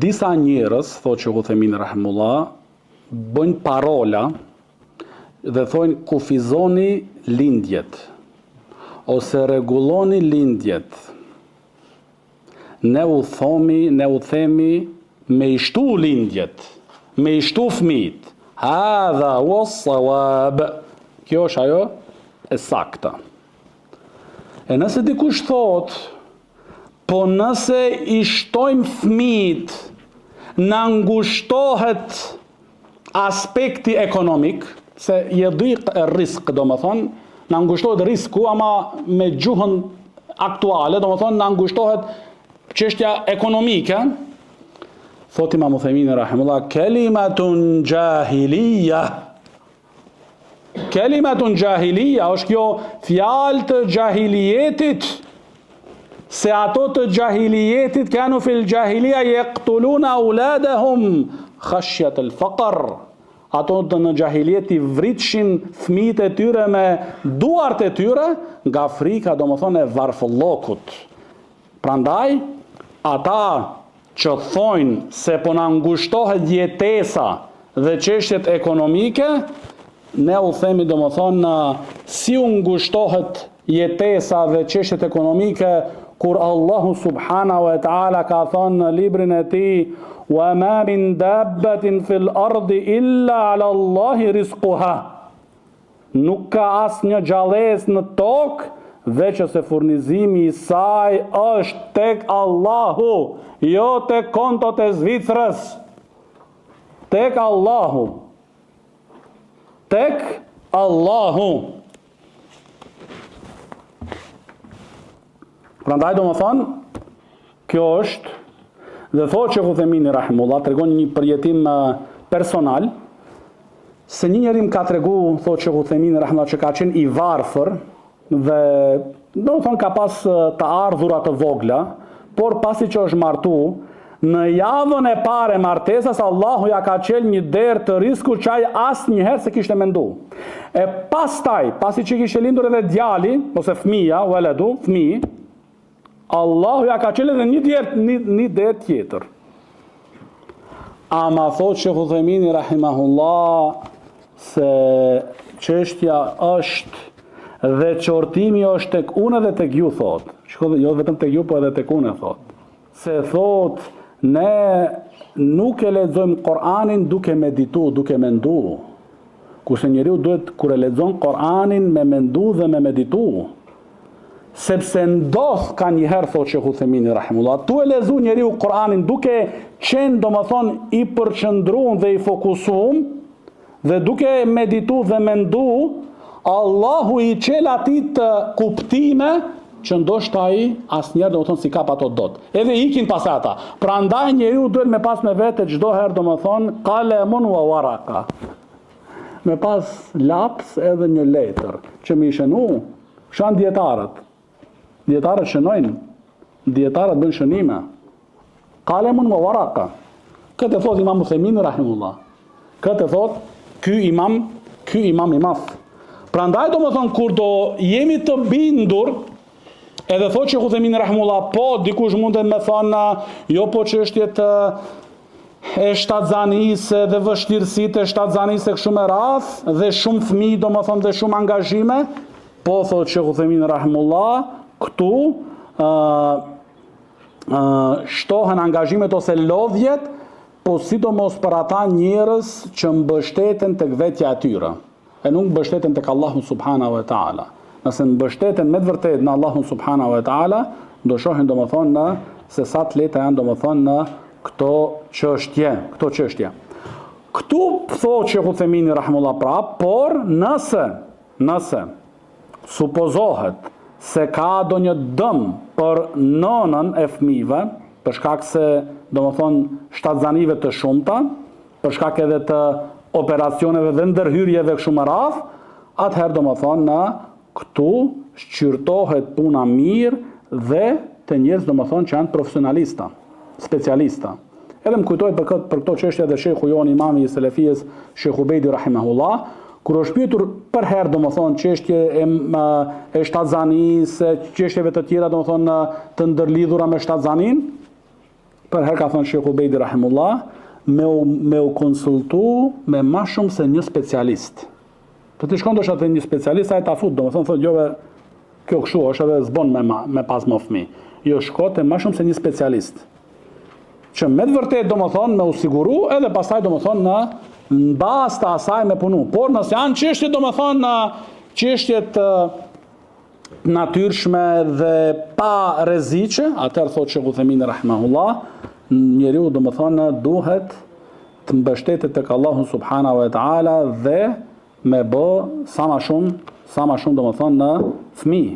disa njerëz, thotë Sheikh Uthaymin rahimullah, bëjnë parola dhe thojnë kufizoni lindjet, ose rregulloni lindjet. Ne u themi me i shtu lindjet, me i shtu fëmijët. Hadha was sawab. Kjo është ajo e sakta. E nëse dikush thot, po nëse i shtojmë fëmijët, na ngushtohet aspekti ekonomik, se yediq risk, do më thonë, na ngushtohet risku, ama me gjuhën aktuale, do më thonë, na ngushtohet çështja ekonomike. Thot Imam Uthaymin rahimullah, kelimatun jahiliya. Kelimatun jahiliya është kjo fjalë të jahilijetit, se ato të jahilijetit kanu fil jahiliya yaqtuluna auladahum khashyat al-faqr. Ato në gjahiliet i vritshin fëmijët e tyre me duart e tyre nga frika, do më thonë, e varfëllokut. Prandaj, ata që thojnë se po na ngushtohet jetesa dhe çështjet ekonomike, ne u themi, do më thonë, si u ngushtohet jetesa dhe çështjet ekonomike, kur Allahu subhanahu wa ta'ala ka thonë në librin e tij, wa ma min dabbatin fil ardi illa ala Allahi rizquha. Nuk ka asnjë gjallëz në tokë veç se furnizimi i saj është tek Allahu, jo tek kontot e Zvicrës. Tek Allahu. Tek Allahu. Prandaj do më thonë, kjo është. Dhe thotë Sheikh Uthaymin rahimullah, tregon një përjetim personal, se një njeri më ka tregu, thotë Sheikh Uthaymin rahimullah, që ka qenë i varfër dhe do të thonë ka pas të ardhurat të vogla, por pasi që është martu, në javën e parë e martesës Allahu ja ka qel një derë të risku që ai asnjëherë se kishte mendu. E pastaj, pasi që kishte lindur edhe djali ose fëmia, waladu, fëmijë, Allahu ja ka qelë edhe një derë tjetër. Ama thot Sheikh Uthaymin rahimahullah se çështja është dhe qortimi është tek unë dhe tek ju, thot. Jo vetëm tek ju, po edhe tek unë, thot. Se thot, ne nuk e lexojmë Kur'anin duke meditu, duke mendu. Kurse njeriu duhet kur e lexon Kur'anin me mendu dhe me meditu. Sepse ndodh ka njëherë, thot Sheikh Uthaymin rahimullah, tu e lezu njeriu Kur'anin duke qenë, do më thonë, i përqëndruar dhe i fokusuar dhe duke meditu dhe mendu, Allahu i qel atij të kuptime që ndoshta ai asnjëherë, do më thonë, si kap ato dot. Edhe ikin pas ata. Prandaj njeriu duhet me pas me vete çdo herë, do më thonë, qalamun wa waraka. Me pas laps edhe një letër që më shënu, shan dietarët. Dietarët shënojnë, dietarët bën shënime. Qalamun wa waraka. Këtë thot Imam Uthaymin rahimullah. Këtë thot ky imam i madh. Prandaj do më thonë, kur do jemi të bindur, edhe thot që Uthaymin rahimullah, po dikush mundet me thonë, jo po çështjet e shtatzanisë dhe vështirësitë e shtatzanisë kështu me radh, dhe shumë fëmijë, do më thonë, dhe shumë angazhime, po thot që Uthaymin rahimullah, këtu shtohen angazhimet ose lodhjet, po sidomos për ata njerëz që mbështeten tek vetja e tyre, e nuk mbështeten tek Allahu subhanahu wa taala. Nëse mbështeten me të vërtetë në Allahun subhanahu wa taala, do shohin domethënë se sa të lehta janë domethënë në këto çështje. Këtu thotë Sheikh Uthaymin rahimullah prap, por nëse supozohet se ka do një dëm për nënën e fëmijëve, për shkak se, domethënë, shtatzanive të shumta, për shkak edhe të operacioneve dhe ndërhyrjeve kështu me radh, atëherë domethënë këtu shqyrtohet puna mirë dhe të njerëz domethënë që janë profesionalista, specialista. Edhe më kujtohet për këto çështje dhe Sheikhu jon imami i selefisë, Sheikh Ubejdi rahimahullah, kur është pyetur për herë domethënë çështje e shtatzanisë, çështjeve të tjera domethënë të ndërlidhura me shtatzanin, për herë ka thënë Sheikh Ubejdi rahimullah, me u konsultu me ma shumë se një specialist. Për të shkon dosha të një specialist, a e ta fut, do më thënë, jove, kjo këshu është edhe zbon me pas më fëmi. Jo, shko të ma shumë se një specialist. Që me të vërtet, do më thonë, me u siguru, edhe pasaj, do më thonë, në bas të asaj me punu. Por nëse janë qështje, do më thonë, në qështje të natyrshme dhe pa rreziqe, atëherë thotë Sheikh Uthemini rahimahullah, njeriu do të thonë duhet të mbështetet tek Allahu subhanahu wa taala dhe me bë sa më shumë do të thonë në fëmijë.